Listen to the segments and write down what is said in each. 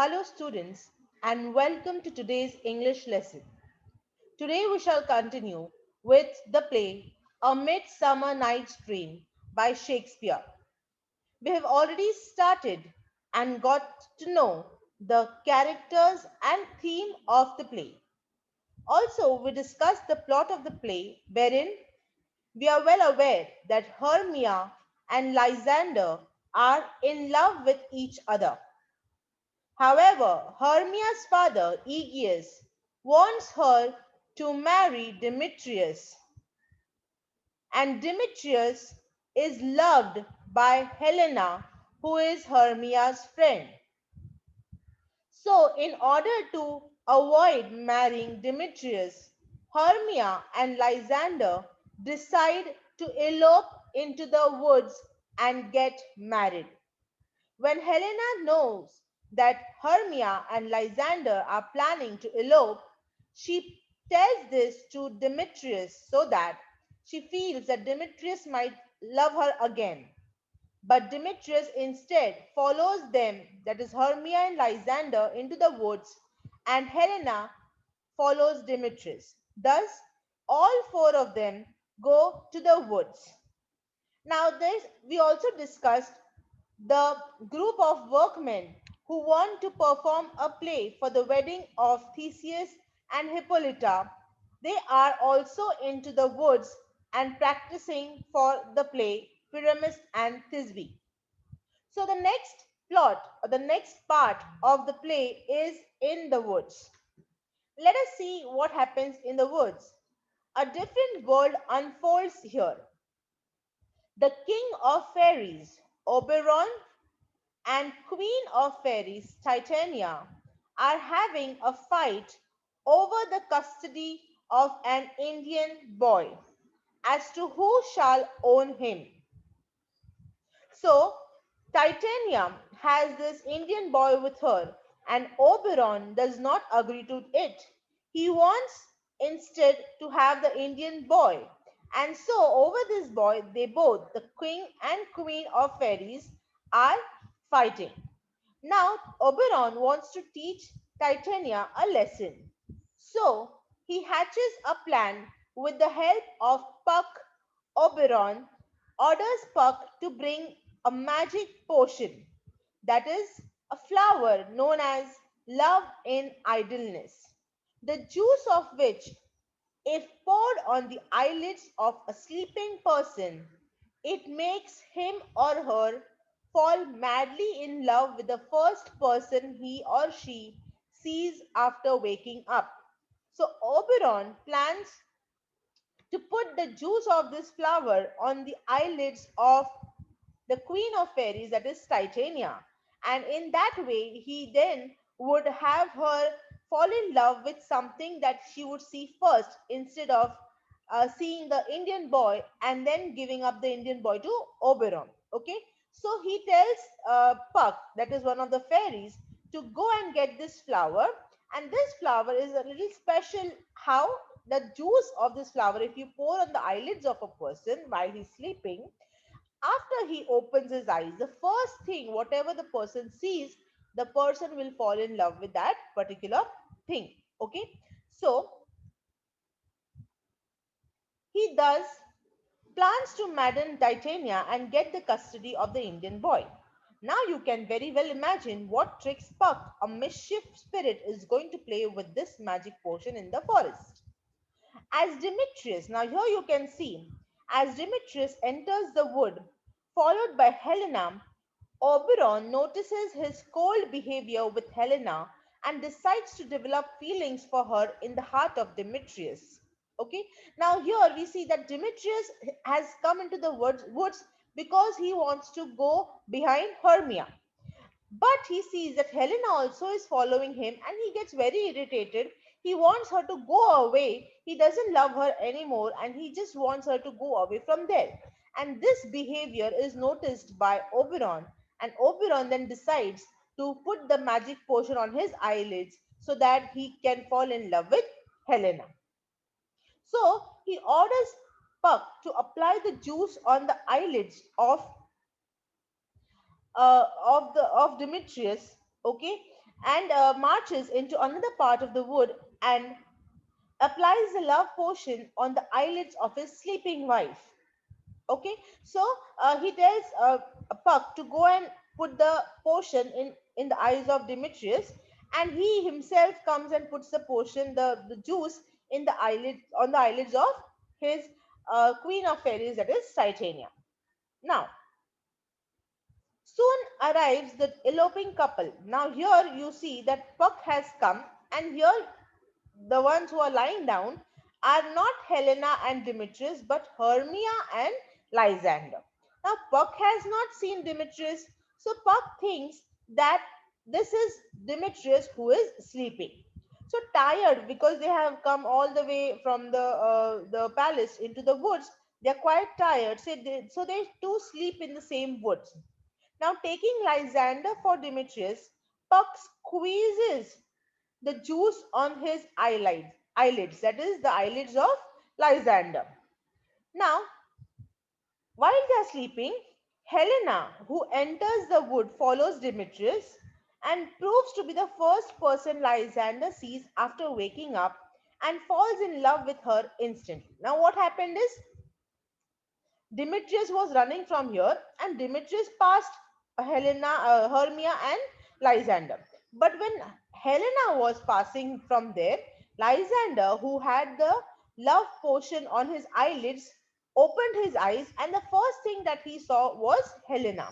Hello, students, and welcome to today's English lesson. Today, we shall continue with the play A Midsummer Night's Dream by Shakespeare. We have already started and got to know the characters and theme of the play. Also, we discussed the plot of the play, wherein we are well aware that Hermia and Lysander are in love with each other. However, Hermia's father, Aegeus, wants her to marry Demetrius, and Demetrius is loved by Helena, who is Hermia's friend. So, in order to avoid marrying Demetrius, Hermia and Lysander decide to elope into the woods and get married. When Helena knows that Hermia and Lysander are planning to elope, she tells this to Demetrius so that she feels that Demetrius might love her again. But Demetrius instead follows them, that is Hermia and Lysander, into the woods, and Helena follows Demetrius. Thus, all four of them go to the woods. Now, this we also discussed the group of workmen who want to perform a play for the wedding of Theseus and Hippolyta. They are also into the woods and practicing for the play Pyramus and Thisbe. So the next plot or the next part of the play is in the woods. Let us see what happens in the woods. A different world unfolds here. The king of fairies, Oberon, and Queen of Fairies, Titania, are having a fight over the custody of an Indian boy as to who shall own him. So, Titania has this Indian boy with her, and Oberon does not agree to it. He wants instead to have the Indian boy. And so, over this boy, they both, the king and queen of fairies, are fighting. Now, Oberon wants to teach Titania a lesson. So, he hatches a plan with the help of Puck. Oberon orders Puck to bring a magic potion, that is, a flower known as love in idleness, the juice of which, if poured on the eyelids of a sleeping person, it makes him or her fall madly in love with the first person he or she sees after waking up. So Oberon plans to put the juice of this flower on the eyelids of the queen of fairies, that is Titania. And in that way, he then would have her fall in love with something that she would see first instead of seeing the Indian boy and then giving up the Indian boy to Oberon. Okay, so he tells Puck, that is one of the fairies, to go and get this flower. And this flower is a little special. How? The juice of this flower, if you pour on the eyelids of a person while he's sleeping, after he opens his eyes, the first thing, whatever the person sees, the person will fall in love with that particular thing. Okay, so he thus plans to madden Titania and get the custody of the Indian boy. Now you can very well imagine what tricks Puck, a mischief spirit, is going to play with this magic potion in the forest. As Demetrius, now here you can see, as Demetrius enters the wood, followed by Helena, Oberon notices his cold behavior with Helena and decides to develop feelings for her in the heart of Demetrius. Okay, now here we see that Demetrius has come into the woods because he wants to go behind Hermia. But he sees that Helena also is following him and he gets very irritated. He wants her to go away. He doesn't love her anymore and he just wants her to go away from there. And this behavior is noticed by Oberon. And Oberon then decides to put the magic potion on his eyelids so that he can fall in love with Helena. So he orders Puck to apply the juice on the eyelids of Demetrius. Okay, and marches into another part of the wood and applies the love potion on the eyelids of his sleeping wife. Okay, so he tells Puck to go and put the potion in the eyes of Demetrius, and he himself comes and puts the potion, the juice, in the eyelid on the eyelids of his queen of fairies, that is Titania. Now, soon arrives the eloping couple. Now, here you see that Puck has come, and here the ones who are lying down are not Helena and Demetrius, but Hermia and Lysander. Now, Puck has not seen Demetrius, so Puck thinks that this is Demetrius who is sleeping. So tired because they have come all the way from the palace into the woods, they are quite tired. So they too sleep in the same woods. Now, taking Lysander for Demetrius, Puck squeezes the juice on his eyelids, that is the eyelids of Lysander. Now, while they are sleeping, Helena, who enters the wood, follows Demetrius and proves to be the first person Lysander sees after waking up and falls in love with her instantly. Now, what happened is Demetrius was running from here, and Demetrius passed Hermia, and Lysander. But when Helena was passing from there, Lysander, who had the love potion on his eyelids, opened his eyes, and the first thing that he saw was Helena.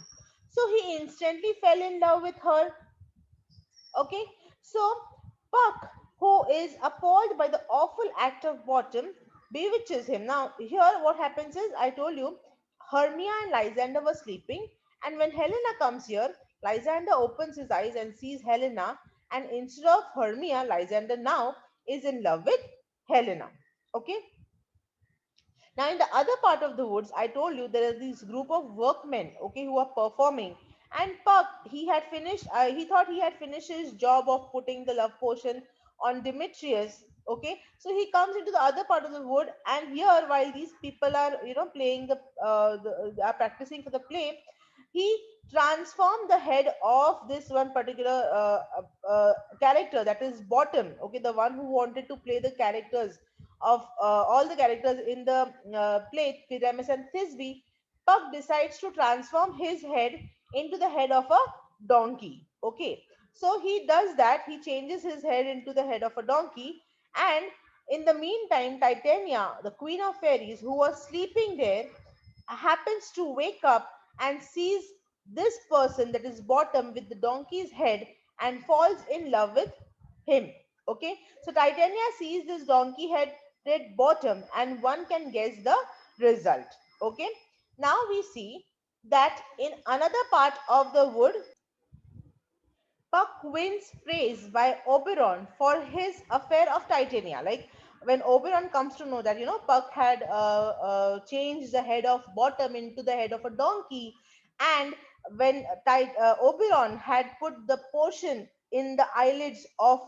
So he instantly fell in love with her. Okay, so Puck, who is appalled by the awful act of Bottom, bewitches him. Now, here what happens is, I told you, Hermia and Lysander were sleeping, and when Helena comes here, Lysander opens his eyes and sees Helena, and instead of Hermia, Lysander now is in love with Helena. Okay, now, in the other part of the woods, I told you there is this group of workmen, okay, who are performing. And Puck, he thought he had finished his job of putting the love potion on Demetrius, okay. So he comes into the other part of the wood, and here, while these people are, playing are practicing for the play, he transformed the head of this one particular character, that is Bottom, okay, the one who wanted to play the characters of all the characters in the play Pyramus and Thisbe. Puck decides to transform his head into the head of a donkey. Okay, so he does that. He changes his head into the head of a donkey, and in the meantime, Titania, the queen of fairies, who was sleeping there, happens to wake up and sees this person, that is Bottom, with the donkey's head, and falls in love with him. Okay, so Titania sees this donkey headed Bottom, and one can guess the result. Okay, now we see that in another part of the wood, Puck wins praise by Oberon for his affair of Titania. Like, when Oberon comes to know that Puck had changed the head of Bottom into the head of a donkey, and when Oberon had put the potion in the eyelids of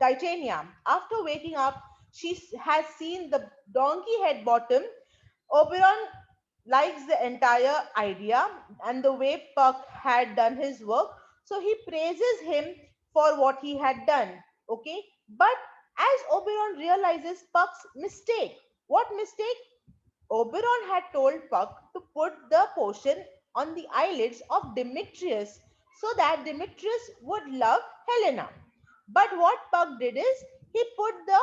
Titania, after waking up, she has seen the donkey head Bottom. Oberon likes the entire idea and the way Puck had done his work. So he praises him for what he had done. Okay. But as Oberon realizes Puck's mistake, what mistake? Oberon had told Puck to put the potion on the eyelids of Demetrius so that Demetrius would love Helena. But what Puck did is he put the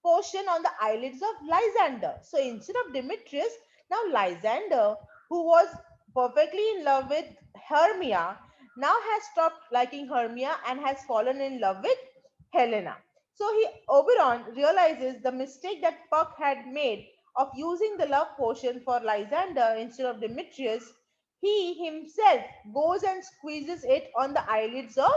potion on the eyelids of Lysander. So instead of Demetrius, now Lysander, who was perfectly in love with Hermia, now has stopped liking Hermia and has fallen in love with Helena. So Oberon realizes the mistake that Puck had made of using the love potion for Lysander instead of Demetrius. He himself goes and squeezes it on the eyelids of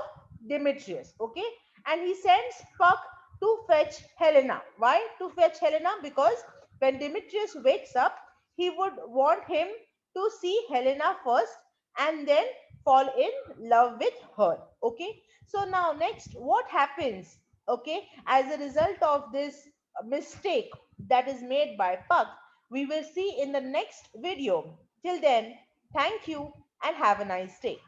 Demetrius. Okay, and he sends Puck to fetch Helena. Why to fetch Helena? Because when Demetrius wakes up, he would want him to see Helena first and then fall in love with her. Okay, so now next, what happens? Okay, as a result of this mistake that is made by Puck, we will see in the next video. Till then, thank you and have a nice day.